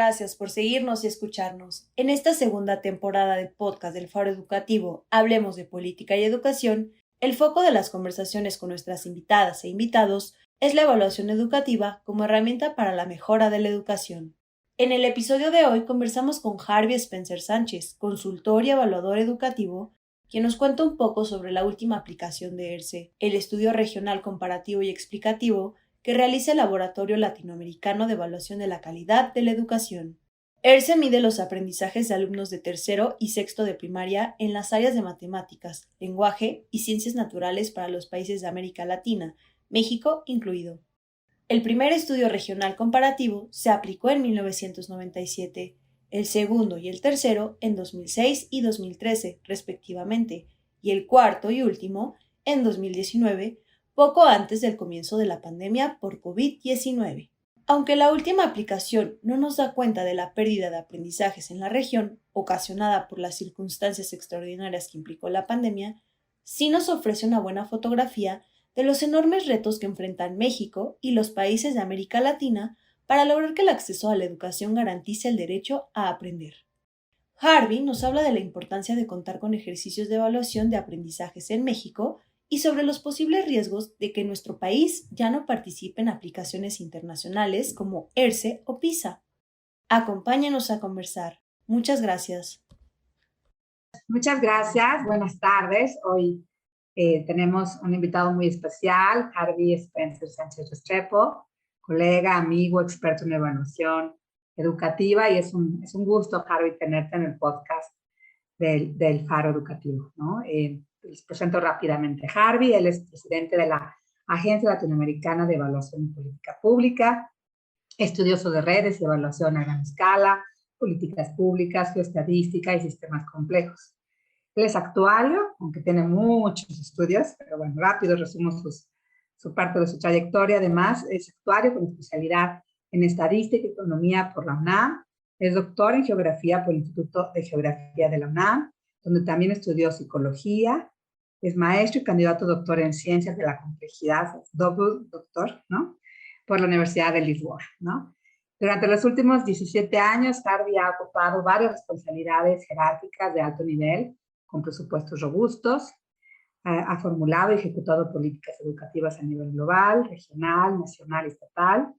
gracias por seguirnos y escucharnos. En esta segunda temporada del podcast del Faro Educativo, Hablemos de Política y Educación, el foco de las conversaciones con nuestras invitadas e invitados es la evaluación educativa como herramienta para la mejora de la educación. En el episodio de hoy conversamos con Harvey Spencer Sánchez, consultor y evaluador educativo, quien nos cuenta un poco sobre la última aplicación de ERCE, el estudio regional comparativo y explicativo que realiza el Laboratorio Latinoamericano de Evaluación de la Calidad de la Educación. ERCE mide los aprendizajes de alumnos de tercero y sexto de primaria en las áreas de matemáticas, lenguaje y ciencias naturales para los países de América Latina, México incluido. El primer estudio regional comparativo se aplicó en 1997, el segundo y el tercero en 2006 y 2013, respectivamente, y el cuarto y último en 2019, poco antes del comienzo de la pandemia por COVID-19. Aunque la última aplicación no nos da cuenta de la pérdida de aprendizajes en la región, ocasionada por las circunstancias extraordinarias que implicó la pandemia, sí nos ofrece una buena fotografía de los enormes retos que enfrentan México y los países de América Latina para lograr que el acceso a la educación garantice el derecho a aprender. Harvey nos habla de la importancia de contar con ejercicios de evaluación de aprendizajes en México y sobre los posibles riesgos de que nuestro país ya no participe en aplicaciones internacionales como ERCE o PISA. Acompáñanos a conversar. Muchas gracias. Muchas gracias. Buenas tardes. Hoy tenemos un invitado muy especial, Harvey Spencer Sánchez Restrepo, colega, amigo, experto en evaluación educativa, y es un gusto, Harvey, tenerte en el podcast del Faro Educativo, ¿no? Les presento rápidamente a Harvey. Él es presidente de la Agencia Latinoamericana de Evaluación y Política Pública, estudioso de redes y evaluación a gran escala, políticas públicas, geoestadística y sistemas complejos. Él es actuario, aunque tiene muchos estudios, pero bueno, rápido resumo su parte de su trayectoria. Además, es actuario con especialidad en estadística y economía por la UNAM. Es doctor en geografía por el Instituto de Geografía de la UNAM, donde también estudió psicología. Es maestro y candidato a doctor en ciencias de la complejidad, double doctor, ¿no? Por la Universidad de Lisboa, ¿no? Durante los últimos 17 años, Harvey ha ocupado varias responsabilidades jerárquicas de alto nivel, con presupuestos robustos. Ha formulado y ejecutado políticas educativas a nivel global, regional, nacional y estatal.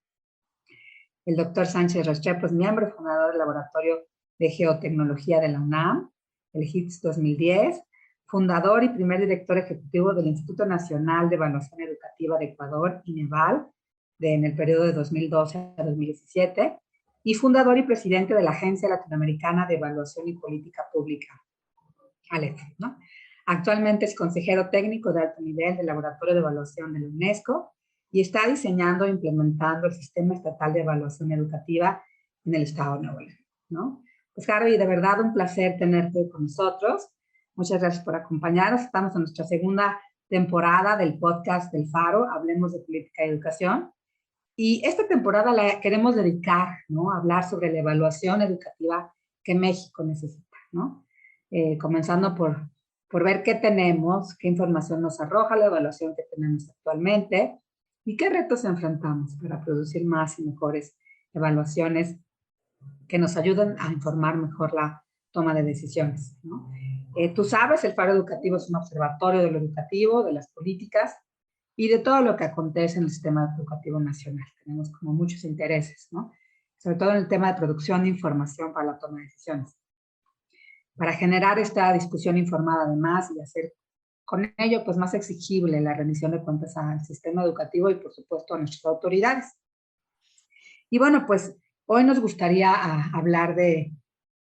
El doctor Sánchez Restrepo es miembro y fundador del Laboratorio de Geotecnología de la UNAM, el HITS 2010, fundador y primer director ejecutivo del Instituto Nacional de Evaluación Educativa de Ecuador, INEVAL, en el periodo de 2012 a 2017, y fundador y presidente de la Agencia Latinoamericana de Evaluación y Política Pública, ALEP, ¿no? Actualmente es consejero técnico de alto nivel del Laboratorio de Evaluación de la UNESCO y está diseñando e implementando el Sistema Estatal de Evaluación Educativa en el Estado de Nuevo León, ¿no? Pues, Harvey, de verdad un placer tenerte con nosotros. Muchas gracias por acompañarnos. Estamos en nuestra segunda temporada del podcast del Faro, Hablemos de Política y Educación. Y esta temporada la queremos dedicar, ¿no?, a hablar sobre la evaluación educativa que México necesita, ¿no? Comenzando por ver qué tenemos, qué información nos arroja la evaluación que tenemos actualmente y qué retos enfrentamos para producir más y mejores evaluaciones que nos ayuden a informar mejor la toma de decisiones, ¿no? Tú sabes, el Faro Educativo es un observatorio de lo educativo, de las políticas y de todo lo que acontece en el sistema educativo nacional. Tenemos como muchos intereses, ¿no? Sobre todo en el tema de producción de información para la toma de decisiones. Para generar esta discusión informada además y hacer con ello pues más exigible la rendición de cuentas al sistema educativo y por supuesto a nuestras autoridades. Y bueno, pues hoy nos gustaría hablar de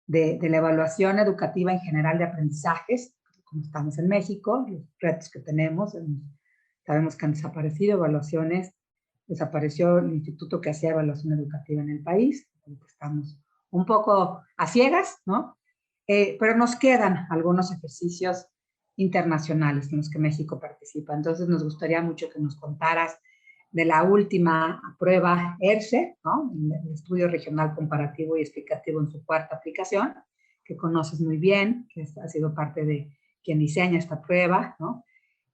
la evaluación educativa en general de aprendizajes, como estamos en México, los retos que tenemos. Sabemos que han desaparecido evaluaciones, desapareció el instituto que hacía evaluación educativa en el país, estamos un poco a ciegas, ¿no? Pero nos quedan algunos ejercicios internacionales en los que México participa. Entonces nos gustaría mucho que nos contaras de la última prueba ERCE, ¿no?, el Estudio Regional Comparativo y Explicativo en su cuarta aplicación, que conoces muy bien, que ha sido parte de quien diseña esta prueba, ¿no?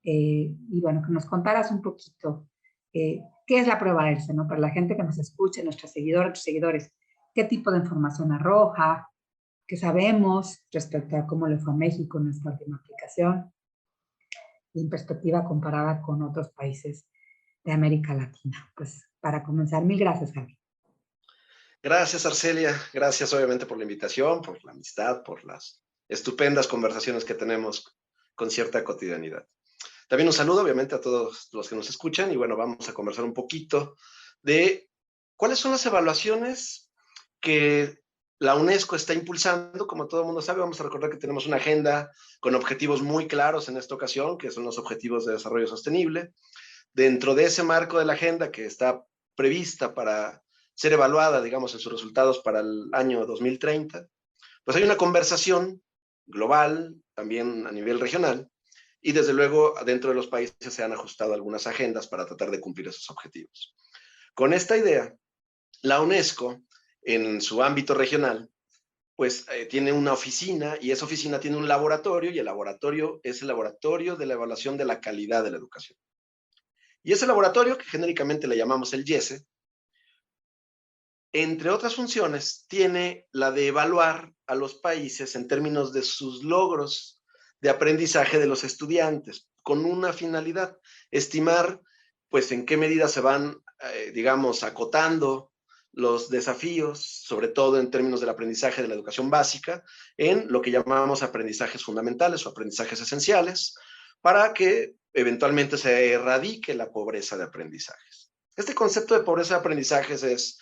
Y bueno, que nos contaras un poquito qué es la prueba ERCE, ¿no? Para la gente que nos escuche, nuestros seguidores, qué tipo de información arroja, qué sabemos respecto a cómo le fue a México en esta última aplicación y en perspectiva comparada con otros países de América Latina. Pues para comenzar, mil gracias, Javi. Gracias, Arcelia. Gracias, obviamente, por la invitación, por la amistad, por las estupendas conversaciones que tenemos con cierta cotidianidad. También un saludo, obviamente, a todos los que nos escuchan y bueno, vamos a conversar un poquito de cuáles son las evaluaciones que la UNESCO está impulsando. Como todo el mundo sabe, vamos a recordar que tenemos una agenda con objetivos muy claros en esta ocasión, que son los Objetivos de Desarrollo Sostenible. Dentro de ese marco de la agenda que está prevista para ser evaluada, digamos, en sus resultados para el año 2030, pues hay una conversación global, también a nivel regional, y desde luego dentro de los países se han ajustado algunas agendas para tratar de cumplir esos objetivos. Con esta idea, la UNESCO, en su ámbito regional, pues tiene una oficina y esa oficina tiene un laboratorio y el laboratorio es el laboratorio de la evaluación de la calidad de la educación. Y ese laboratorio, que genéricamente le llamamos el YESE, entre otras funciones, tiene la de evaluar a los países en términos de sus logros de aprendizaje de los estudiantes, con una finalidad, estimar pues en qué medida se van, digamos, acotando los desafíos, sobre todo en términos del aprendizaje de la educación básica, en lo que llamamos aprendizajes fundamentales o aprendizajes esenciales, para que eventualmente se erradique la pobreza de aprendizajes. Este concepto de pobreza de aprendizajes es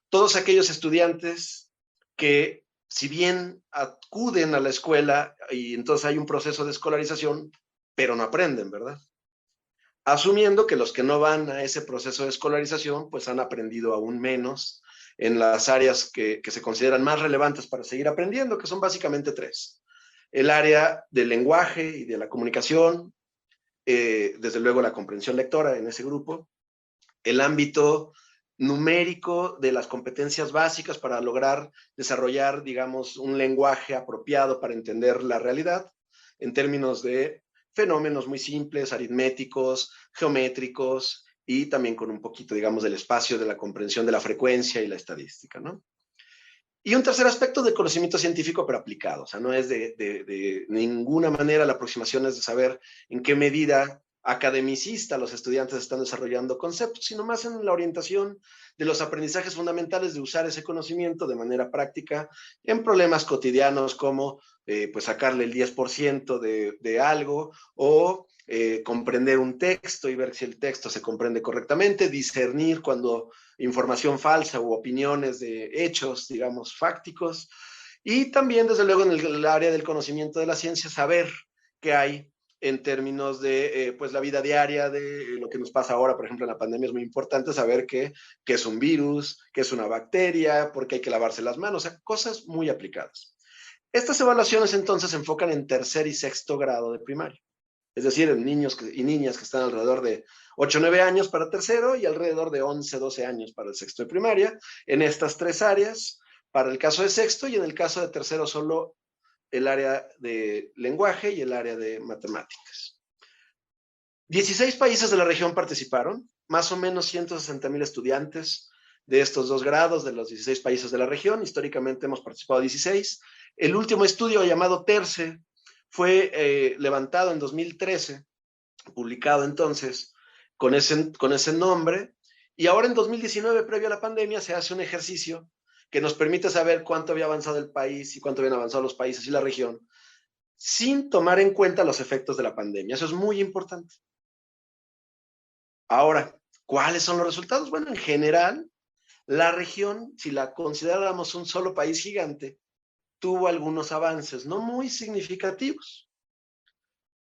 todos aquellos estudiantes que, si bien acuden a la escuela y entonces hay un proceso de escolarización, pero no aprenden, ¿verdad? Asumiendo que los que no van a ese proceso de escolarización, pues han aprendido aún menos en las áreas que se consideran más relevantes para seguir aprendiendo, que son básicamente tres. El área del lenguaje y de la comunicación, desde luego la comprensión lectora en ese grupo, el ámbito numérico de las competencias básicas para lograr desarrollar, digamos, un lenguaje apropiado para entender la realidad en términos de fenómenos muy simples, aritméticos, geométricos y también con un poquito, digamos, del espacio de la comprensión de la frecuencia y la estadística, ¿no? Y un tercer aspecto de conocimiento científico pero aplicado, o sea, no es de ninguna manera la aproximación es de saber en qué medida academicista los estudiantes están desarrollando conceptos, sino más en la orientación de los aprendizajes fundamentales de usar ese conocimiento de manera práctica en problemas cotidianos como pues sacarle el 10% de algo o comprender un texto y ver si el texto se comprende correctamente, discernir cuando información falsa u opiniones de hechos, digamos, fácticos, y también, desde luego, en el área del conocimiento de la ciencia, saber qué hay en términos de pues la vida diaria, de lo que nos pasa ahora, por ejemplo, en la pandemia es muy importante saber qué es un virus, qué es una bacteria, por qué hay que lavarse las manos, o sea, cosas muy aplicadas. Estas evaluaciones entonces se enfocan en tercer y sexto grado de primaria, es decir, en niños y niñas que están alrededor de 8 o 9 años para tercero y alrededor de 11 12 años para el sexto de primaria, en estas tres áreas, para el caso de sexto y en el caso de tercero solo el área de lenguaje y el área de matemáticas. 16 países de la región participaron, más o menos 160,000 estudiantes de estos dos grados de los 16 países de la región. Históricamente hemos participado 16. El último estudio llamado TERCE fue levantado en 2013, publicado entonces con ese nombre, y ahora en 2019, previo a la pandemia, se hace un ejercicio que nos permite saber cuánto había avanzado el país y cuánto habían avanzado los países y la región, sin tomar en cuenta los efectos de la pandemia. Eso es muy importante. Ahora, ¿cuáles son los resultados? Bueno, en general, la región, si la consideráramos un solo país gigante, tuvo algunos avances, no muy significativos,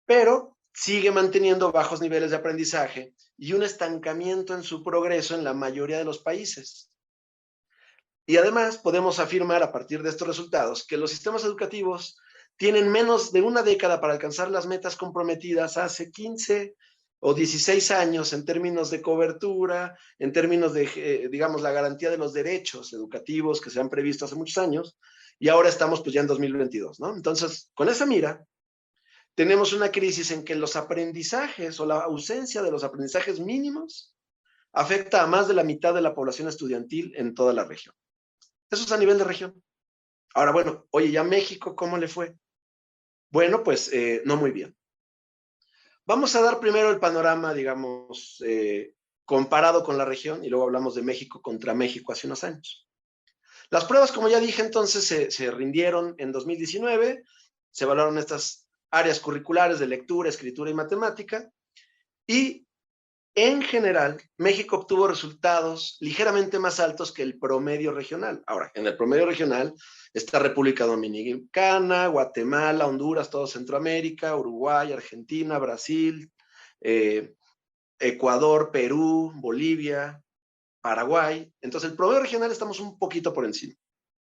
pero sigue manteniendo bajos niveles de aprendizaje y un estancamiento en su progreso en la mayoría de los países. Y además podemos afirmar a partir de estos resultados que los sistemas educativos tienen menos de una década para alcanzar las metas comprometidas hace 15 o 16 años en términos de cobertura, en términos de, digamos, la garantía de los derechos educativos que se han previsto hace muchos años, y ahora estamos pues ya en 2022, ¿no? Entonces, con esa mira, tenemos una crisis en que los aprendizajes o la ausencia de los aprendizajes mínimos afecta a más de la mitad de la población estudiantil en toda la región. Eso es a nivel de región. Ahora, bueno, oye, ¿ya México cómo le fue? Bueno, pues no muy bien. Vamos a dar primero el panorama, digamos, comparado con la región, y luego hablamos de México contra México hace unos años. Las pruebas, como ya dije, entonces se rindieron en 2019, se evaluaron estas áreas curriculares de lectura, escritura y matemática, y en general, México obtuvo resultados ligeramente más altos que el promedio regional. Ahora, en el promedio regional está República Dominicana, Guatemala, Honduras, todo Centroamérica, Uruguay, Argentina, Brasil, Ecuador, Perú, Bolivia, Paraguay. Entonces, el promedio regional estamos un poquito por encima.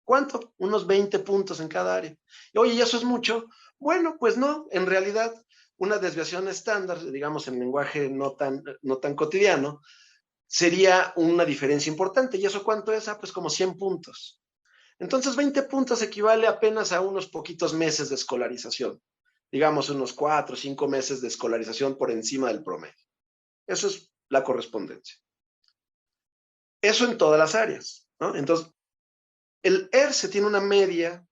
¿Cuánto? Unos 20 puntos en cada área. Y, oye, ¿y eso es mucho? Bueno, pues no, en realidad una desviación estándar, digamos en lenguaje no tan cotidiano, sería una diferencia importante. ¿Y eso cuánto es? Pues como 100 puntos. Entonces 20 puntos equivale apenas a unos poquitos meses de escolarización. Digamos unos 4 o 5 meses de escolarización por encima del promedio. Eso es la correspondencia. Eso en todas las áreas, ¿no? Entonces, el ERCE tiene una media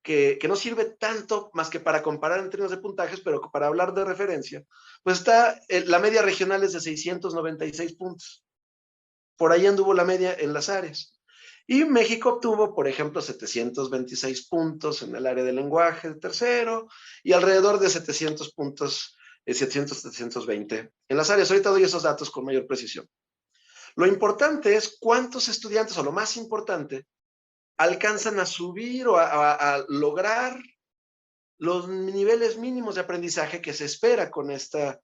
que no sirve tanto más que para comparar en términos de puntajes, pero para hablar de referencia, pues la media regional es de 696 puntos. Por ahí anduvo la media en las áreas. Y México obtuvo, por ejemplo, 726 puntos en el área de lenguaje de tercero y alrededor de 700 puntos, 700, 720 en las áreas. Ahorita doy esos datos con mayor precisión. Lo importante es cuántos estudiantes, o lo más importante, alcanzan a subir o a lograr los niveles mínimos de aprendizaje que se espera con este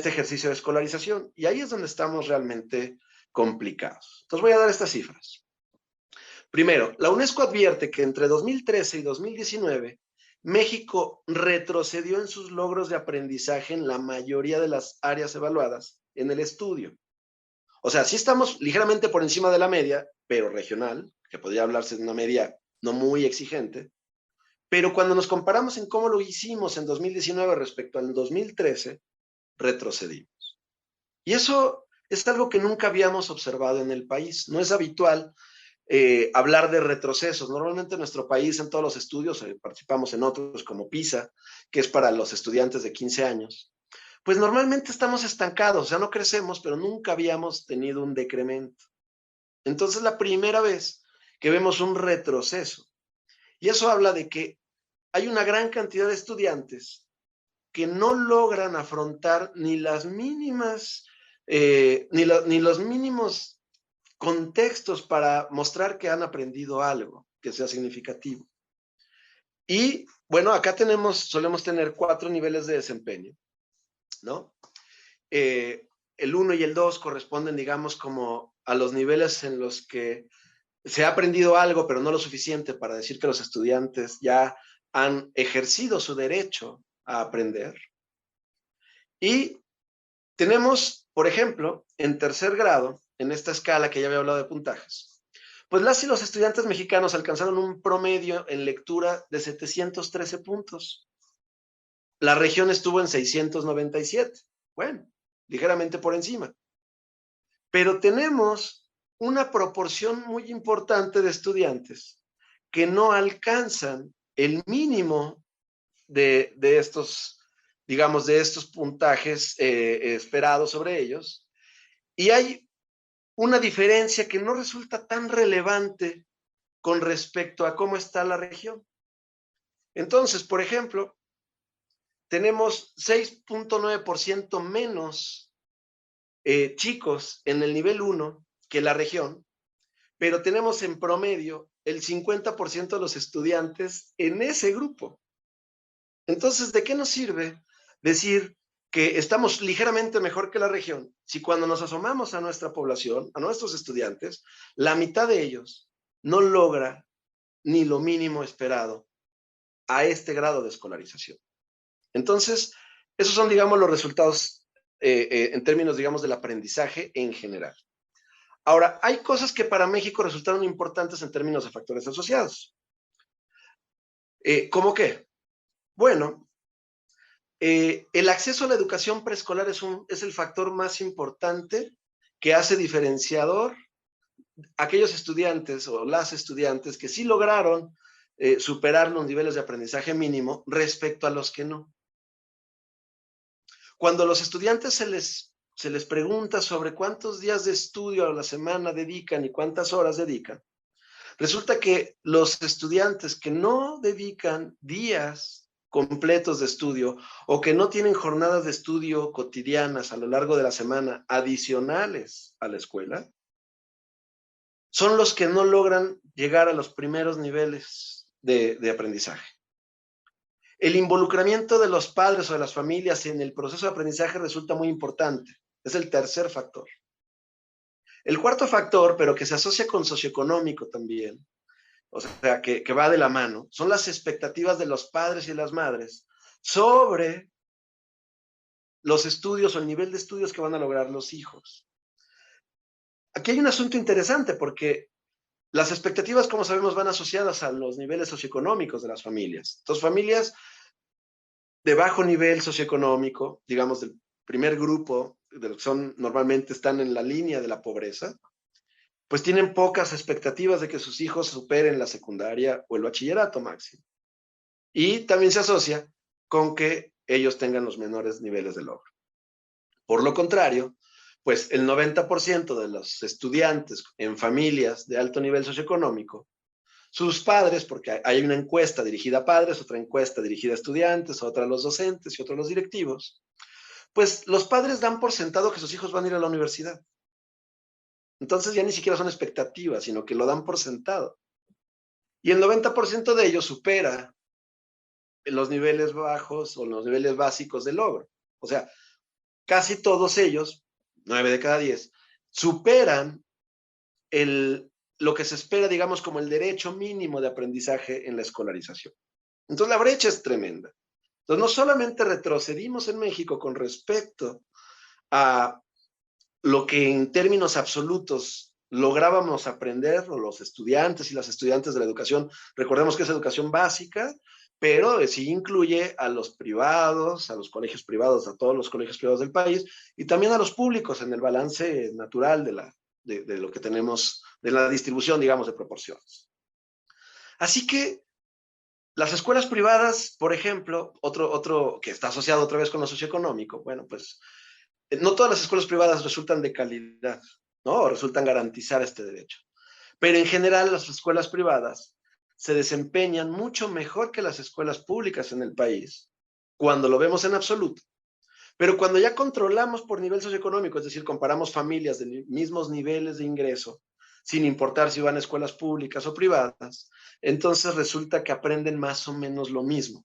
ejercicio de escolarización. Y ahí es donde estamos realmente complicados. Entonces voy a dar estas cifras. Primero, la UNESCO advierte que entre 2013 y 2019, México retrocedió en sus logros de aprendizaje en la mayoría de las áreas evaluadas en el estudio. O sea, sí estamos ligeramente por encima de la media, pero regional, que podría hablarse de una media no muy exigente, pero cuando nos comparamos en cómo lo hicimos en 2019 respecto al 2013, retrocedimos. Y eso es algo que nunca habíamos observado en el país. No es habitual hablar de retrocesos. Normalmente en nuestro país, en todos los estudios, participamos en otros como PISA, que es para los estudiantes de 15 años, pues normalmente estamos estancados, o sea, no crecemos, pero nunca habíamos tenido un decremento. Entonces, la primera vez que vemos un retroceso, y eso habla de que hay una gran cantidad de estudiantes que no logran afrontar ni las mínimas, ni los mínimos contextos para mostrar que han aprendido algo que sea significativo. Y bueno, acá solemos tener 4 niveles de desempeño, ¿no? El 1 y el 2 corresponden, digamos, como a los niveles en los que se ha aprendido algo, pero no lo suficiente para decir que los estudiantes ya han ejercido su derecho a aprender. Y tenemos, por ejemplo, en tercer grado, en esta escala que ya había hablado de puntajes, pues las y los estudiantes mexicanos alcanzaron un promedio en lectura de 713 puntos. La región estuvo en 697. Bueno, ligeramente por encima. Pero tenemos una proporción muy importante de estudiantes que no alcanzan el mínimo de estos, digamos, de estos puntajes esperados sobre ellos. Y hay una diferencia que no resulta tan relevante con respecto a cómo está la región. Entonces, por ejemplo, tenemos 6.9% menos chicos en el nivel 1 que la región, pero tenemos en promedio el 50% de los estudiantes en ese grupo. Entonces, ¿de qué nos sirve decir que estamos ligeramente mejor que la región si cuando nos asomamos a nuestra población, a nuestros estudiantes, la mitad de ellos no logra ni lo mínimo esperado a este grado de escolarización? Entonces, esos son, digamos, los resultados en términos, digamos, del aprendizaje en general. Ahora, hay cosas que para México resultaron importantes en términos de factores asociados. ¿Cómo qué? Bueno, el acceso a la educación preescolar es el factor más importante que hace diferenciador aquellos estudiantes o las estudiantes que sí lograron superar los niveles de aprendizaje mínimo respecto a los que no. Cuando a los estudiantes se les pregunta sobre cuántos días de estudio a la semana dedican y cuántas horas dedican, resulta que los estudiantes que no dedican días completos de estudio o que no tienen jornadas de estudio cotidianas a lo largo de la semana adicionales a la escuela, son los que no logran llegar a los primeros niveles de aprendizaje. El involucramiento de los padres o de las familias en el proceso de aprendizaje resulta muy importante. Es el tercer factor. El cuarto factor, pero que se asocia con socioeconómico también, o sea, que va de la mano, son las expectativas de los padres y las madres sobre los estudios o el nivel de estudios que van a lograr los hijos. Aquí hay un asunto interesante porque las expectativas, como sabemos, van asociadas a los niveles socioeconómicos de las familias. Entonces, familias de bajo nivel socioeconómico, digamos del primer grupo, de los que son, normalmente están en la línea de la pobreza, pues tienen pocas expectativas de que sus hijos superen la secundaria o el bachillerato máximo. Y también se asocia con que ellos tengan los menores niveles de logro. Por lo contrario, pues el 90% de los estudiantes en familias de alto nivel socioeconómico, sus padres, porque hay una encuesta dirigida a padres, otra encuesta dirigida a estudiantes, otra a los docentes y otra a los directivos, pues los padres dan por sentado que sus hijos van a ir a la universidad. Entonces ya ni siquiera son expectativas, sino que lo dan por sentado. Y el 90% de ellos supera los niveles bajos o los niveles básicos de logro. O sea, casi todos ellos, 9 de cada 10, superan lo que se espera, digamos, como el derecho mínimo de aprendizaje en la escolarización. Entonces la brecha es tremenda. Entonces no solamente retrocedimos en México con respecto a lo que en términos absolutos lográbamos aprender, o los estudiantes y las estudiantes de la educación, recordemos que es educación básica, pero sí incluye a los privados, a los colegios privados, a todos los colegios privados del país, y también a los públicos en el balance natural de lo que tenemos, de la distribución, digamos, de proporciones. Así que las escuelas privadas, por ejemplo, otro que está asociado otra vez con lo socioeconómico, bueno, pues no todas las escuelas privadas resultan de calidad, ¿no? O resultan garantizar este derecho. Pero en general las escuelas privadas se desempeñan mucho mejor que las escuelas públicas en el país, cuando lo vemos en absoluto. Pero cuando ya controlamos por nivel socioeconómico, es decir, comparamos familias de mismos niveles de ingreso, sin importar si van a escuelas públicas o privadas, entonces resulta que aprenden más o menos lo mismo.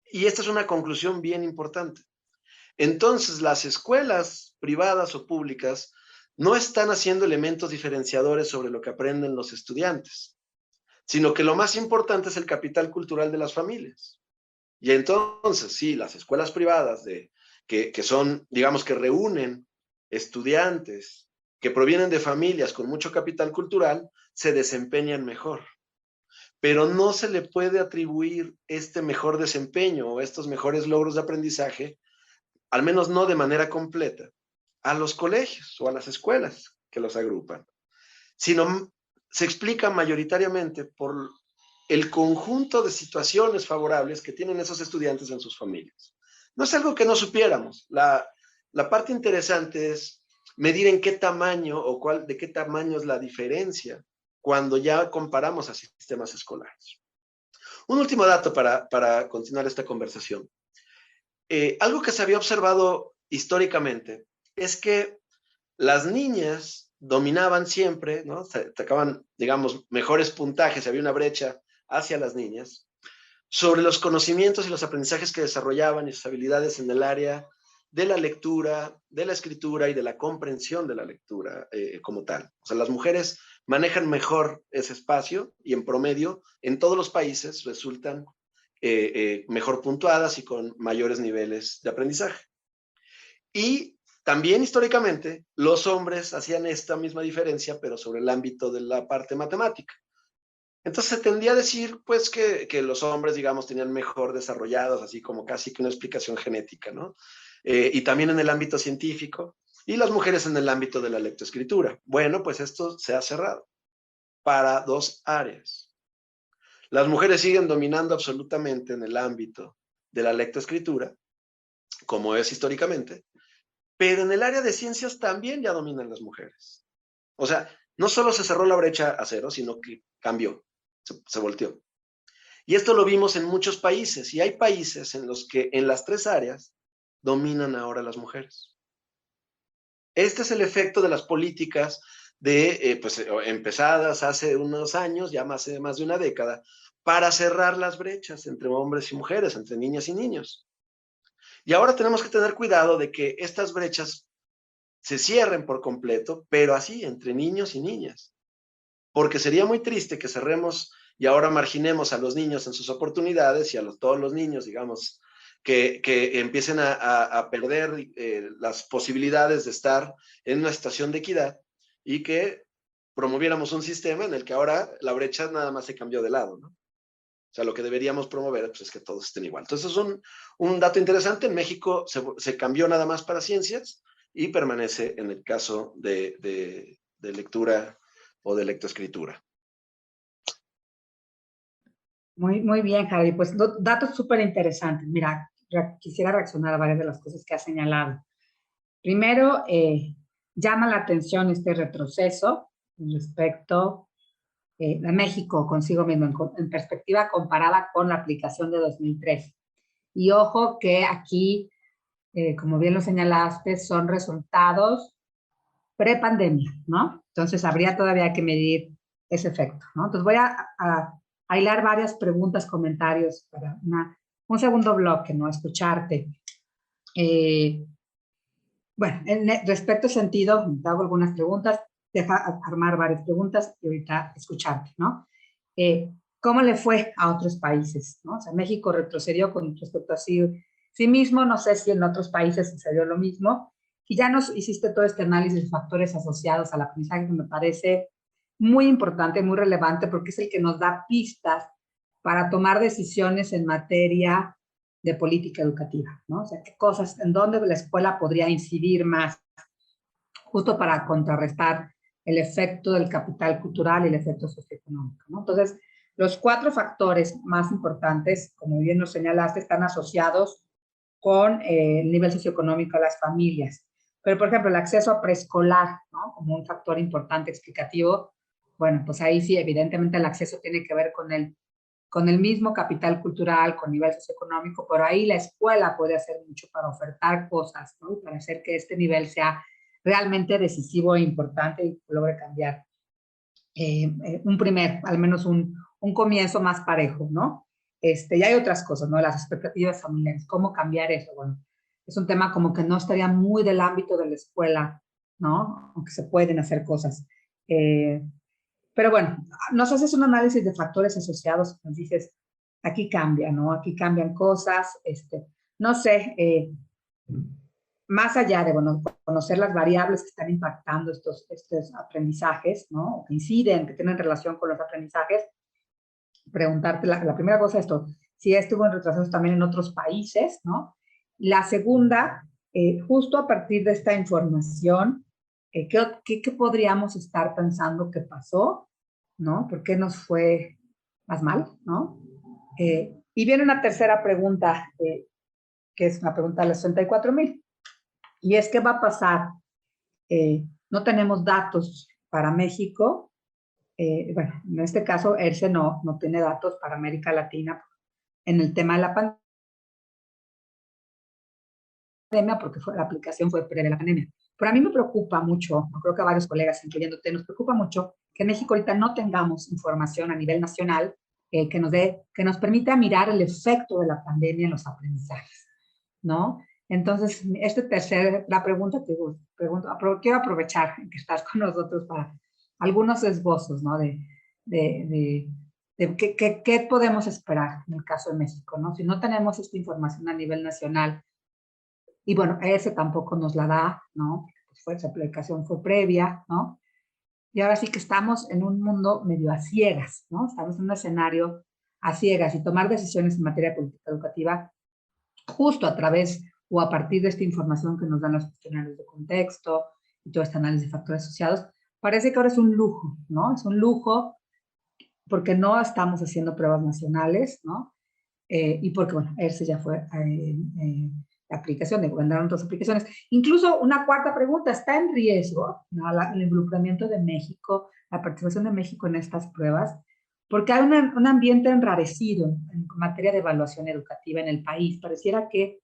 Y esta es una conclusión bien importante. Entonces, las escuelas privadas o públicas no están haciendo elementos diferenciadores sobre lo que aprenden los estudiantes, sino que lo más importante es el capital cultural de las familias. Y entonces, sí, las escuelas privadas que son, digamos, que reúnen estudiantes que provienen de familias con mucho capital cultural, se desempeñan mejor. Pero no se le puede atribuir este mejor desempeño o estos mejores logros de aprendizaje, al menos no de manera completa, a los colegios o a las escuelas que los agrupan, sino se explica mayoritariamente por el conjunto de situaciones favorables que tienen esos estudiantes en sus familias. No es algo que no supiéramos. La parte interesante es medir en qué tamaño o de qué tamaño es la diferencia cuando ya comparamos a sistemas escolares. Un último dato para continuar esta conversación. Algo que se había observado históricamente es que las niñas dominaban siempre, ¿no? Sacaban, digamos, mejores puntajes, había una brecha hacia las niñas, sobre los conocimientos y los aprendizajes que desarrollaban y sus habilidades en el área de la lectura, de la escritura y de la comprensión de la lectura como tal. O sea, las mujeres manejan mejor ese espacio y en promedio en todos los países resultan mejor puntuadas y con mayores niveles de aprendizaje. Y también históricamente los hombres hacían esta misma diferencia, pero sobre el ámbito de la parte matemática. Entonces se tendía a decir, pues, que los hombres, digamos, tenían mejor desarrollados, así como casi que una explicación genética, ¿no? Y también en el ámbito científico, y las mujeres en el ámbito de la lectoescritura. Bueno, pues esto se ha cerrado para 2 áreas. Las mujeres siguen dominando absolutamente en el ámbito de la lectoescritura, como es históricamente, pero en el área de ciencias también ya dominan las mujeres. O sea, no solo se cerró la brecha a 0, sino que cambió, se volteó. Y esto lo vimos en muchos países, y hay países en los que en las 3 áreas dominan ahora las mujeres. Este es el efecto de las políticas empezadas hace unos años, ya más de una década, para cerrar las brechas entre hombres y mujeres, entre niñas y niños. Y ahora tenemos que tener cuidado de que estas brechas se cierren por completo, pero así, entre niños y niñas. Porque sería muy triste que cerremos y ahora marginemos a los niños en sus oportunidades y a todos los niños, digamos, que empiecen a perder las posibilidades de estar en una situación de equidad y que promoviéramos un sistema en el que ahora la brecha nada más se cambió de lado, ¿no? O sea, lo que deberíamos promover pues, es que todos estén igual. Entonces, es un dato interesante. En México se cambió nada más para ciencias y permanece en el caso de lectura o de lectoescritura. Muy bien, Javi. Pues datos súper interesantes. Mira, quisiera reaccionar a varias de las cosas que has señalado. Primero, llama la atención este retroceso respecto de México consigo mismo, en perspectiva comparada con la aplicación de 2013. Y ojo que aquí, como bien lo señalaste, son resultados pre-pandemia, ¿no? Entonces, habría todavía que medir ese efecto, ¿no? Entonces, voy a hilar varias preguntas, comentarios para un segundo bloque, ¿no? Escucharte. Bueno, respecto a sentido, te hago algunas preguntas, deja armar varias preguntas y ahorita escucharte, ¿no? ¿Cómo le fue a otros países, ¿no? O sea, México retrocedió con respecto a sí mismo, no sé si en otros países sucedió lo mismo, y ya nos hiciste todo este análisis de factores asociados al aprendizaje que me parece muy importante, muy relevante, porque es el que nos da pistas para tomar decisiones en materia de política educativa, ¿no? O sea, qué cosas, en dónde la escuela podría incidir más, justo para contrarrestar el efecto del capital cultural y el efecto socioeconómico, ¿no? Entonces, los 4 factores más importantes, como bien nos señalaste, están asociados con el nivel socioeconómico de las familias. Pero, por ejemplo, el acceso a preescolar, ¿no? Como un factor importante explicativo, bueno, pues ahí sí, evidentemente el acceso tiene que ver con el mismo capital cultural, con nivel socioeconómico, pero ahí la escuela puede hacer mucho para ofertar cosas, ¿no? Para hacer que este nivel sea realmente decisivo e importante y logre cambiar al menos un comienzo más parejo, ¿no? Y hay otras cosas, ¿no? Las expectativas familiares, ¿cómo cambiar eso? Bueno, es un tema como que no estaría muy del ámbito de la escuela, ¿no? Aunque se pueden hacer cosas. Pero bueno, nos haces un análisis de factores asociados, nos dices, aquí cambia, ¿no? Aquí cambian cosas, no sé, más allá de, bueno, conocer las variables que están impactando estos aprendizajes, ¿no? O que inciden, que tienen relación con los aprendizajes, preguntarte, la primera cosa es esto, si estuvo en retrasos también en otros países, ¿no? La segunda, justo a partir de esta información, ¿qué podríamos estar pensando que pasó, ¿no? ¿Por qué nos fue más mal, ¿no? Y viene una tercera pregunta, que es una pregunta de los 64,000. Y es, ¿qué va a pasar? No tenemos datos para México. Bueno, en este caso, ERCE no tiene datos para América Latina en el tema de la pandemia, porque la aplicación fue previa a la pandemia. Pero a mí me preocupa mucho, creo que a varios colegas, incluyéndote, nos preocupa mucho que en México ahorita no tengamos información a nivel nacional que nos permita mirar el efecto de la pandemia en los aprendizajes, ¿no? Entonces, la pregunta, quiero aprovechar que estás con nosotros para algunos esbozos, ¿no? De qué podemos esperar en el caso de México, ¿no? Si no tenemos esta información a nivel nacional, y bueno, ese tampoco nos la da, ¿no? Pues esa aplicación fue previa, ¿no? Y ahora sí que estamos en un mundo medio a ciegas, ¿no? Estamos en un escenario a ciegas y tomar decisiones en materia de política educativa justo a través o a partir de esta información que nos dan los cuestionarios de contexto y todo este análisis de factores asociados, parece que ahora es un lujo, ¿no? Es un lujo porque no estamos haciendo pruebas nacionales, ¿no? Y porque, bueno, ese ya fue la aplicación, vendrán otras aplicaciones. Incluso una cuarta pregunta, ¿está en riesgo, ¿no?, el involucramiento de México, la participación de México en estas pruebas? Porque hay un ambiente enrarecido en materia de evaluación educativa en el país. Pareciera que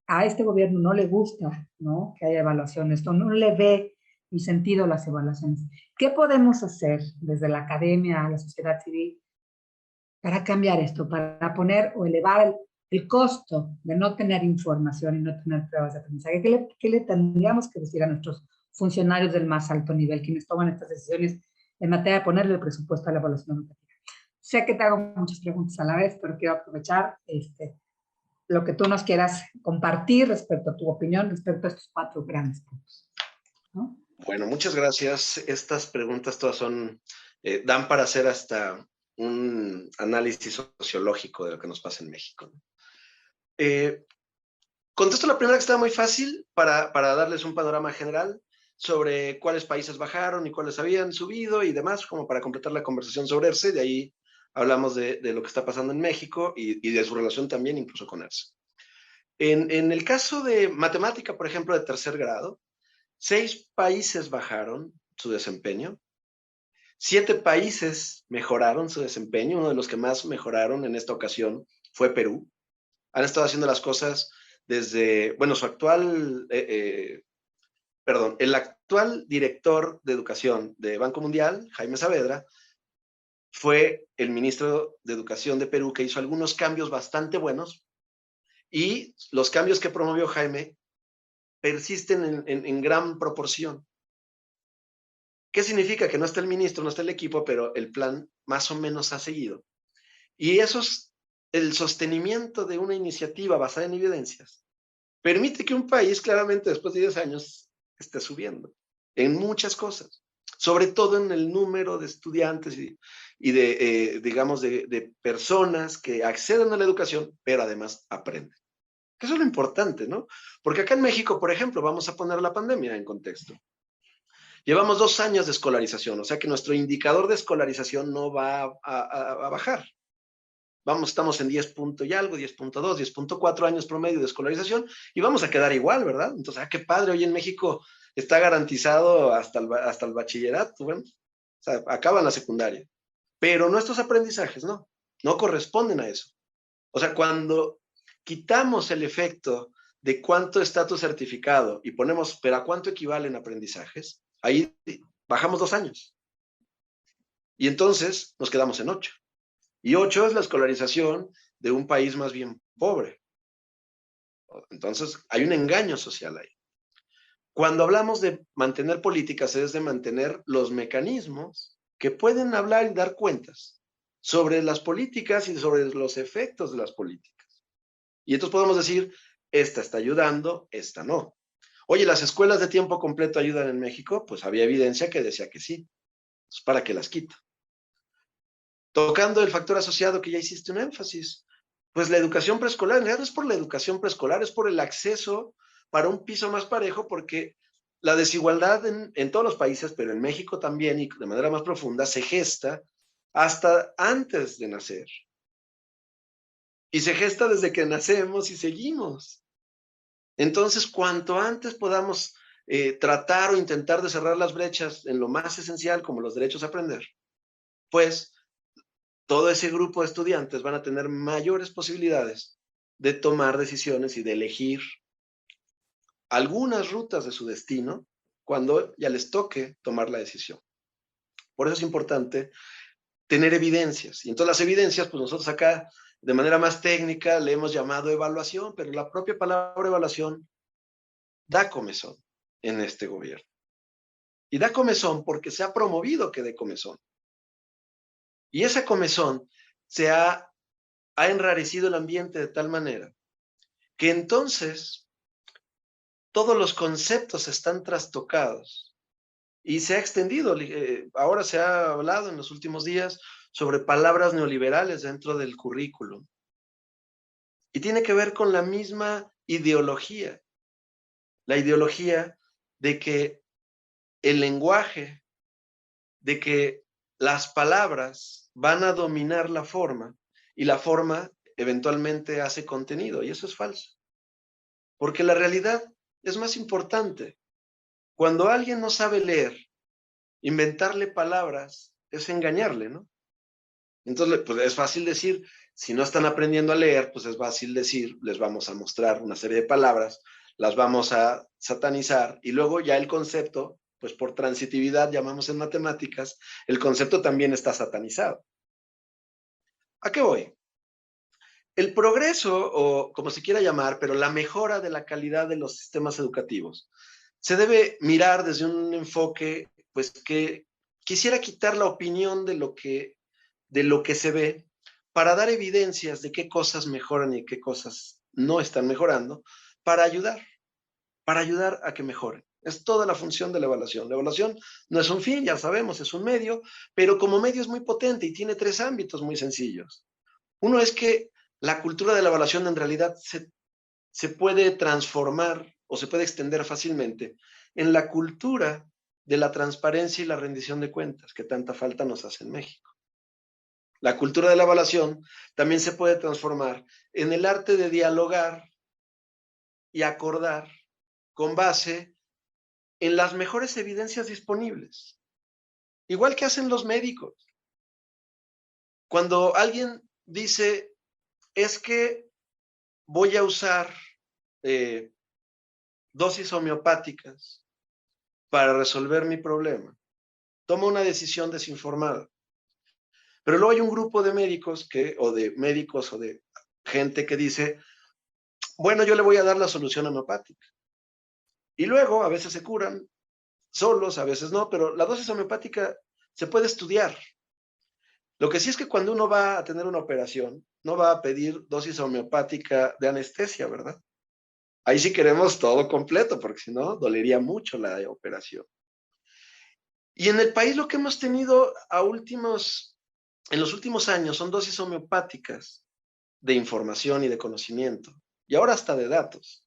a este gobierno no le gusta, ¿no?, que haya evaluaciones, no le ve el sentido a las evaluaciones. ¿Qué podemos hacer desde la academia, la sociedad civil, para cambiar esto, para poner o elevar el costo de no tener información y no tener pruebas de aprendizaje? ¿Qué le tendríamos que decir a nuestros funcionarios del más alto nivel, quienes toman estas decisiones en materia de ponerle el presupuesto a la evaluación educativa? Sé que te hago muchas preguntas a la vez, pero quiero aprovechar lo que tú nos quieras compartir respecto a tu opinión, respecto a estos 4 grandes puntos, ¿no? Bueno, muchas gracias. Estas preguntas todas dan para hacer hasta un análisis sociológico de lo que nos pasa en México. Contesto la primera, que está muy fácil, para darles un panorama general sobre cuáles países bajaron y cuáles habían subido y demás, como para completar la conversación sobre ERCE. De ahí hablamos de lo que está pasando en México y de su relación también incluso con ERCE. En el caso de matemática, por ejemplo, de tercer grado, 6 países bajaron su desempeño, 7 países mejoraron su desempeño. Uno de los que más mejoraron en esta ocasión fue Perú. Han estado haciendo las cosas desde, bueno, el actual director de educación de Banco Mundial, Jaime Saavedra, fue el ministro de Educación de Perú, que hizo algunos cambios bastante buenos, y los cambios que promovió Jaime persisten en gran proporción. ¿Qué significa? Que no está el ministro, no está el equipo, pero el plan más o menos ha seguido. Y el sostenimiento de una iniciativa basada en evidencias permite que un país, claramente después de 10 años, esté subiendo en muchas cosas, sobre todo en el número de estudiantes y digamos, de personas que acceden a la educación, pero además aprenden. Eso es lo importante, ¿no? Porque acá en México, por ejemplo, vamos a poner la pandemia en contexto. Llevamos 2 años de escolarización, o sea que nuestro indicador de escolarización no va a bajar. Estamos en 10 punto y algo, 10.2, 10.4 años promedio de escolarización, y vamos a quedar igual, ¿verdad? Entonces, qué padre, hoy en México está garantizado hasta el bachillerato, bueno, o sea, acaban la secundaria. Pero nuestros aprendizajes no corresponden a eso. O sea, cuando quitamos el efecto de cuánto está tu certificado y ponemos, pero ¿a cuánto equivalen aprendizajes? Ahí bajamos 2 años. Y entonces nos quedamos en 8. Y 8 es la escolarización de un país más bien pobre. Entonces, hay un engaño social ahí. Cuando hablamos de mantener políticas, es de mantener los mecanismos que pueden hablar y dar cuentas sobre las políticas y sobre los efectos de las políticas. Y entonces podemos decir, esta está ayudando, esta no. Oye, ¿las escuelas de tiempo completo ayudan en México? Pues había evidencia que decía que sí. Entonces, ¿para qué las quito? Tocando el factor asociado, que ya hiciste un énfasis, pues la educación preescolar, en realidad no es por la educación preescolar, es por el acceso para un piso más parejo, porque la desigualdad en todos los países, pero en México también, y de manera más profunda, se gesta hasta antes de nacer. Y se gesta desde que nacemos y seguimos. Entonces, cuanto antes podamos tratar o intentar de cerrar las brechas en lo más esencial, como los derechos a aprender, pues todo ese grupo de estudiantes van a tener mayores posibilidades de tomar decisiones y de elegir algunas rutas de su destino cuando ya les toque tomar la decisión. Por eso es importante tener evidencias. Y entonces las evidencias, pues nosotros acá, de manera más técnica, le hemos llamado evaluación, pero la propia palabra evaluación da comezón en este gobierno. Y da comezón porque se ha promovido que dé comezón. Y esa comezón ha enrarecido el ambiente de tal manera que entonces todos los conceptos están trastocados y se ha extendido. Ahora se ha hablado en los últimos días sobre palabras neoliberales dentro del currículum. Y tiene que ver con la misma ideología. La ideología de que el lenguaje, de que las palabras van a dominar la forma y la forma eventualmente hace contenido, y eso es falso. Porque la realidad es más importante. Cuando alguien no sabe leer, inventarle palabras es engañarle, ¿no? Entonces, pues es fácil decir, si no están aprendiendo a leer, pues es fácil decir, les vamos a mostrar una serie de palabras, las vamos a satanizar y luego ya el concepto, pues por transitividad llamamos en matemáticas, el concepto también está satanizado. ¿A qué voy? El progreso, o como se quiera llamar, pero la mejora de la calidad de los sistemas educativos, se debe mirar desde un enfoque, pues que quisiera quitar la opinión de lo que se ve para dar evidencias de qué cosas mejoran y qué cosas no están mejorando, para ayudar a que mejoren. Es toda la función de la evaluación. La evaluación no es un fin, ya sabemos, es un medio, pero como medio es muy potente y tiene tres ámbitos muy sencillos. Uno es que la cultura de la evaluación en realidad se puede transformar o se puede extender fácilmente en la cultura de la transparencia y la rendición de cuentas que tanta falta nos hace en México. La cultura de la evaluación también se puede transformar en el arte de dialogar y acordar con base en las mejores evidencias disponibles, igual que hacen los médicos. Cuando alguien dice, es que voy a usar dosis homeopáticas para resolver mi problema, toma una decisión desinformada. Pero luego hay un grupo de médicos o de gente que dice, bueno, yo le voy a dar la solución homeopática. Y luego a veces se curan solos, a veces no, pero la dosis homeopática se puede estudiar. Lo que sí es que cuando uno va a tener una operación, no va a pedir dosis homeopática de anestesia, ¿verdad? Ahí sí queremos todo completo, porque si no, dolería mucho la operación. Y en el país lo que hemos tenido en los últimos años son dosis homeopáticas de información y de conocimiento, y ahora hasta de datos.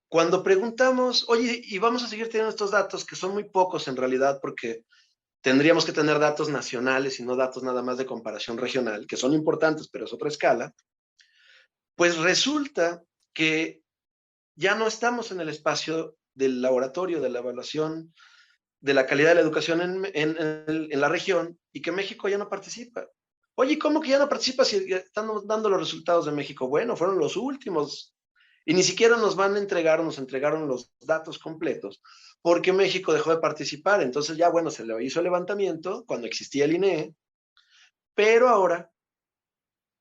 Cuando preguntamos, oye, y vamos a seguir teniendo estos datos, que son muy pocos en realidad, porque tendríamos que tener datos nacionales y no datos nada más de comparación regional, que son importantes, pero es otra escala, pues resulta que ya no estamos en el espacio del laboratorio, de la evaluación, de la calidad de la educación en la región y que México ya no participa. Oye, ¿cómo que ya no participa si están dando los resultados de México? Bueno, fueron los últimos y ni siquiera nos entregaron los datos completos porque México dejó de participar. Entonces ya, bueno, se le hizo el levantamiento cuando existía el INEE, pero ahora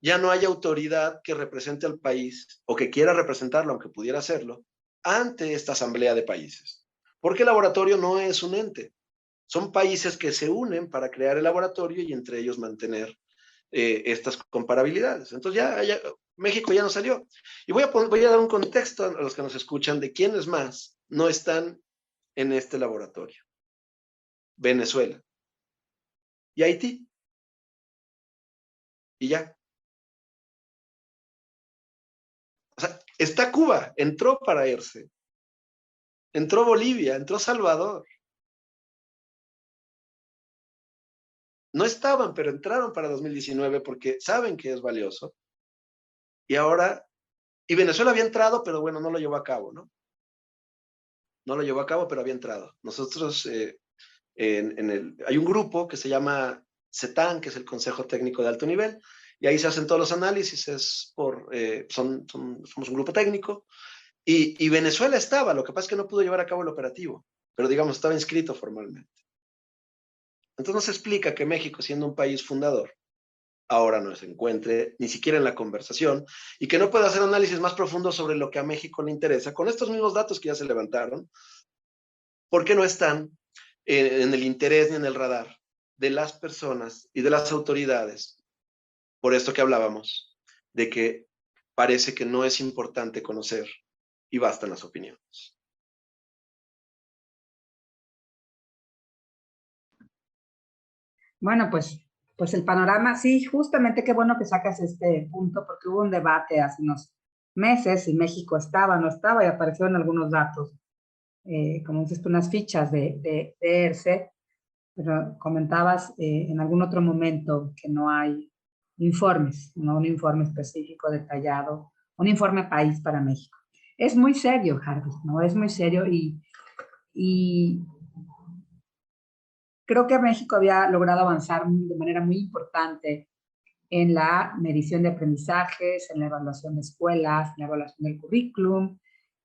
ya no hay autoridad que represente al país o que quiera representarlo, aunque pudiera hacerlo, ante esta asamblea de países. Porque el laboratorio no es un ente. Son países que se unen para crear el laboratorio y entre ellos mantener estas comparabilidades. Entonces México ya no salió. Y voy a dar un contexto a los que nos escuchan de quiénes más no están en este laboratorio. Venezuela y Haití. Y ya. O sea, está Cuba, entró para irse. Entró Bolivia, entró Salvador. No estaban, pero entraron para 2019 porque saben que es valioso. Y Venezuela había entrado, pero bueno, no lo llevó a cabo, ¿no? No lo llevó a cabo, pero había entrado. Nosotros, hay un grupo que se llama CETAN, que es el Consejo Técnico de Alto Nivel, y ahí se hacen todos los análisis, somos un grupo técnico, y Venezuela estaba, lo que pasa es que no pudo llevar a cabo el operativo, pero digamos, estaba inscrito formalmente. Entonces nos explica que México, siendo un país fundador, ahora no se encuentre ni siquiera en la conversación y que no pueda hacer análisis más profundos sobre lo que a México le interesa, con estos mismos datos que ya se levantaron, porque no están en el interés ni en el radar de las personas y de las autoridades. Por esto que hablábamos, de que parece que no es importante conocer y bastan las opiniones. Bueno, pues el panorama, sí, justamente qué bueno que sacas este punto, porque hubo un debate hace unos meses si México estaba o no estaba, y aparecieron algunos datos, como dices tú, unas fichas de ERCE, pero comentabas en algún otro momento que no hay informes, no un informe específico, detallado, un informe país para México. Es muy serio, Harvey, ¿no? Es muy serio y creo que México había logrado avanzar de manera muy importante en la medición de aprendizajes, en la evaluación de escuelas, en la evaluación del currículum,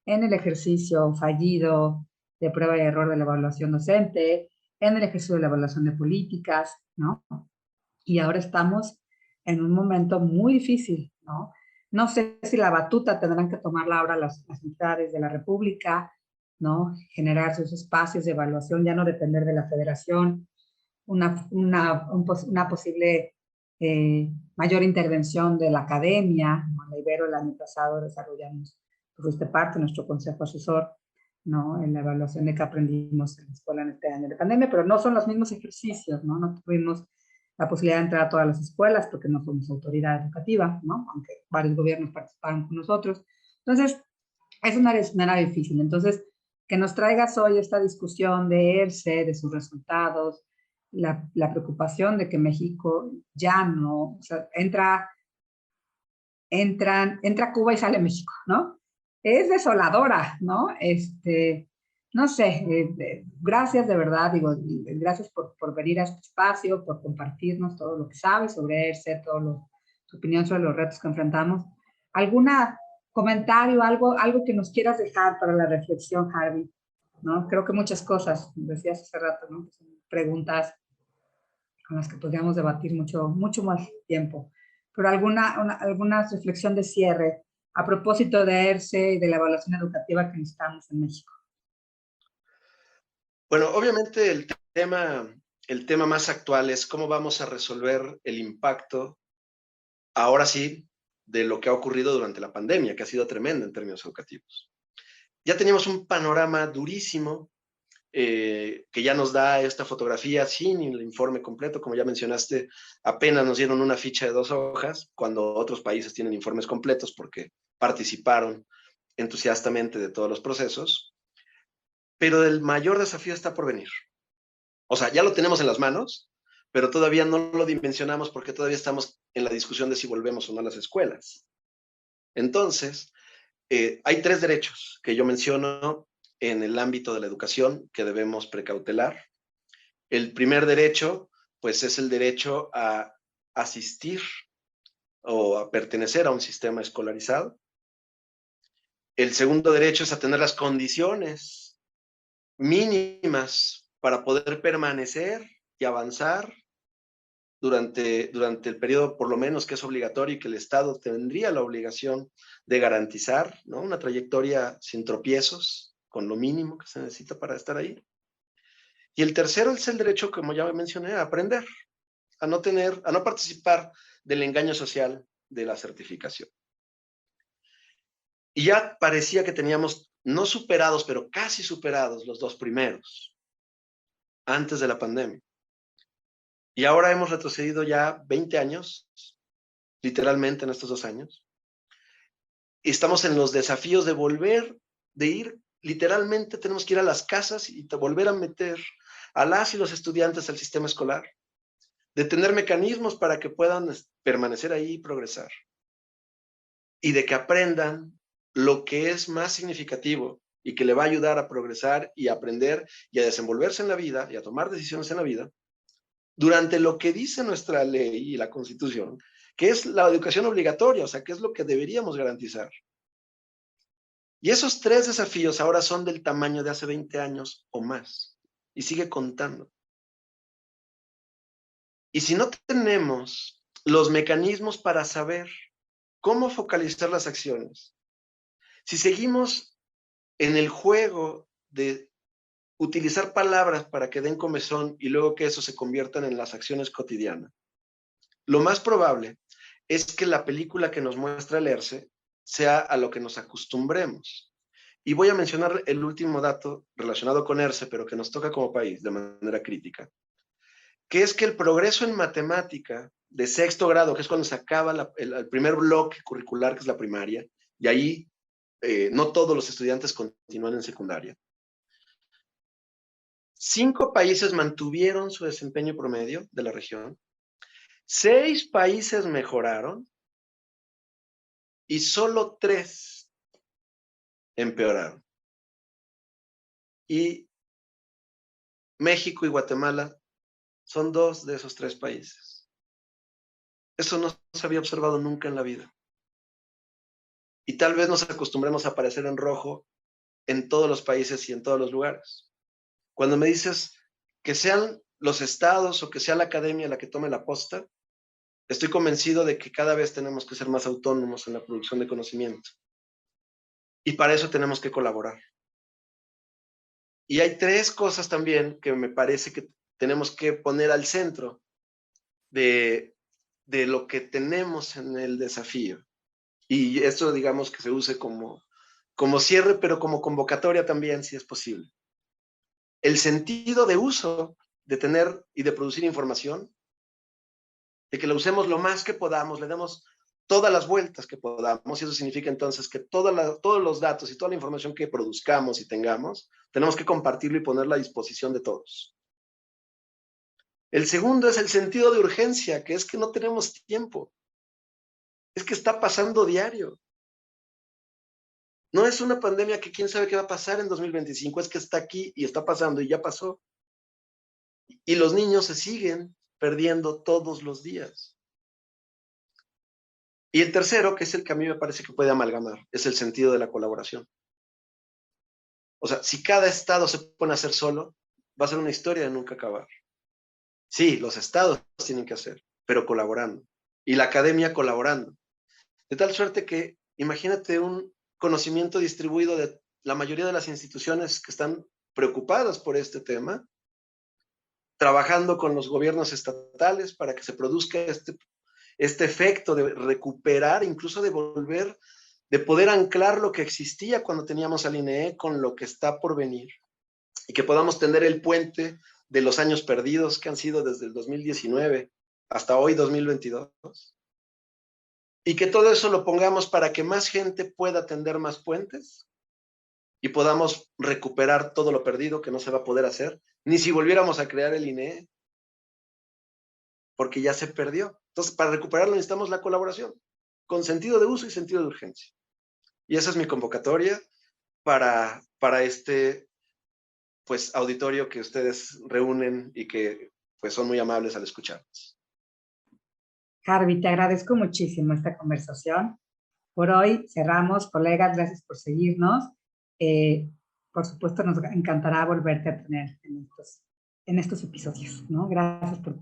en el ejercicio fallido de prueba y error de la evaluación docente, en el ejercicio de la evaluación de políticas, ¿no? Y ahora estamos en un momento muy difícil, ¿no? No sé si la batuta tendrán que tomarla ahora las entidades de la República, ¿no? Generar sus espacios de evaluación, ya no depender de la federación, una posible mayor intervención de la academia. En la Ibero el año pasado desarrollamos, tú fuiste parte de nuestro consejo asesor, ¿no? En la evaluación de qué aprendimos en la escuela en este año de pandemia, pero no son los mismos ejercicios, ¿no? No tuvimos la posibilidad de entrar a todas las escuelas porque no somos autoridad educativa, ¿no? Aunque varios gobiernos participaron con nosotros. Entonces, es una escenario difícil. Entonces, que nos traigas hoy esta discusión de ERCE, de sus resultados, la preocupación de que México ya no, o sea, entra Cuba y sale México, ¿no? Es desoladora, ¿no? No sé, gracias de verdad, digo, gracias por venir a este espacio, por compartirnos todo lo que sabes sobre ERCE, tu opinión sobre los retos que enfrentamos. ¿Alguna comentario, algo que nos quieras dejar para la reflexión, Harvey? ¿No? Creo que muchas cosas, decías hace rato, ¿no? Son preguntas con las que podríamos debatir mucho más tiempo. Pero alguna reflexión de cierre a propósito de ERCE y de la evaluación educativa que necesitamos en México. Bueno, obviamente el tema más actual es cómo vamos a resolver el impacto, ahora sí, de lo que ha ocurrido durante la pandemia, que ha sido tremenda en términos educativos. Ya teníamos un panorama durísimo que ya nos da esta fotografía sin el informe completo. Como ya mencionaste, apenas nos dieron una ficha de 2 hojas, cuando otros países tienen informes completos porque participaron entusiastamente de todos los procesos. Pero el mayor desafío está por venir. O sea, ya lo tenemos en las manos, pero todavía no lo dimensionamos porque todavía estamos en la discusión de si volvemos o no a las escuelas. Entonces, hay 3 derechos que yo menciono en el ámbito de la educación que debemos precautelar. El primer derecho, pues, es el derecho a asistir o a pertenecer a un sistema escolarizado. El segundo derecho es a tener las condiciones mínimas para poder permanecer y avanzar durante el periodo, por lo menos, que es obligatorio y que el Estado tendría la obligación de garantizar, ¿no? Una trayectoria sin tropiezos, con lo mínimo que se necesita para estar ahí. Y el tercero es el derecho, como ya mencioné, a aprender, a no participar del engaño social de la certificación. Y ya parecía que teníamos, no superados, pero casi superados los 2 primeros, antes de la pandemia. Y ahora hemos retrocedido ya 20 años, literalmente en estos 2 años. Y estamos en los desafíos de ir, literalmente tenemos que ir a las casas y volver a meter a las y los estudiantes al sistema escolar, de tener mecanismos para que puedan permanecer ahí y progresar. Y de que aprendan lo que es más significativo y que le va a ayudar a progresar y a aprender y a desenvolverse en la vida y a tomar decisiones en la vida, durante lo que dice nuestra ley y la Constitución, que es la educación obligatoria, o sea, que es lo que deberíamos garantizar. Y esos 3 desafíos ahora son del tamaño de hace 20 años o más, y sigue contando. Y si no tenemos los mecanismos para saber cómo focalizar las acciones, si seguimos en el juego de utilizar palabras para que den comezón y luego que eso se conviertan en las acciones cotidianas, lo más probable es que la película que nos muestra el ERCE sea a lo que nos acostumbremos. Y voy a mencionar el último dato relacionado con ERCE, pero que nos toca como país de manera crítica, que es que el progreso en matemática de 6º grado, que es cuando se acaba el primer bloque curricular, que es la primaria, Y ahí no todos los estudiantes continúan en secundaria. 5 países mantuvieron su desempeño promedio de la región. 6 países mejoraron y solo 3 empeoraron. Y México y Guatemala son 2 de esos 3 países. Eso no se había observado nunca en la vida. Y tal vez nos acostumbremos a aparecer en rojo en todos los países y en todos los lugares. Cuando me dices que sean los estados o que sea la academia la que tome la posta, estoy convencido de que cada vez tenemos que ser más autónomos en la producción de conocimiento. Y para eso tenemos que colaborar. Y hay 3 cosas también que me parece que tenemos que poner al centro de lo que tenemos en el desafío. Y esto, digamos, que se use como cierre, pero como convocatoria también, si es posible. El sentido de uso de tener y de producir información, de que la usemos lo más que podamos, le demos todas las vueltas que podamos, y eso significa entonces que todos los datos y toda la información que produzcamos y tengamos, tenemos que compartirlo y ponerla a disposición de todos. El segundo es el sentido de urgencia, que es que no tenemos tiempo. Es que está pasando diario. No es una pandemia que quién sabe qué va a pasar en 2025, es que está aquí y está pasando y ya pasó. Y los niños se siguen perdiendo todos los días. Y el tercero, que es el que a mí me parece que puede amalgamar, es el sentido de la colaboración. O sea, si cada estado se pone a hacer solo, va a ser una historia de nunca acabar. Sí, los estados tienen que hacer, pero colaborando. Y la academia colaborando. De tal suerte que, imagínate un conocimiento distribuido de la mayoría de las instituciones que están preocupadas por este tema, trabajando con los gobiernos estatales para que se produzca este efecto de recuperar, incluso de volver, de poder anclar lo que existía cuando teníamos al INEE con lo que está por venir, y que podamos tener el puente de los años perdidos que han sido desde el 2019 hasta hoy 2022, y que todo eso lo pongamos para que más gente pueda tender más puentes y podamos recuperar todo lo perdido que no se va a poder hacer, ni si volviéramos a crear el INEE, porque ya se perdió. Entonces, para recuperarlo necesitamos la colaboración, con sentido de uso y sentido de urgencia. Y esa es mi convocatoria para este pues, auditorio que ustedes reúnen y que pues, son muy amables al escucharnos. Harvey, te agradezco muchísimo esta conversación. Por hoy cerramos, colegas, gracias por seguirnos. Por supuesto, nos encantará volverte a tener en estos episodios, ¿no? Gracias por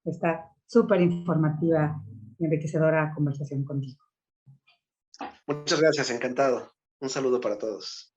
esta súper informativa y enriquecedora conversación contigo. Muchas gracias, encantado. Un saludo para todos.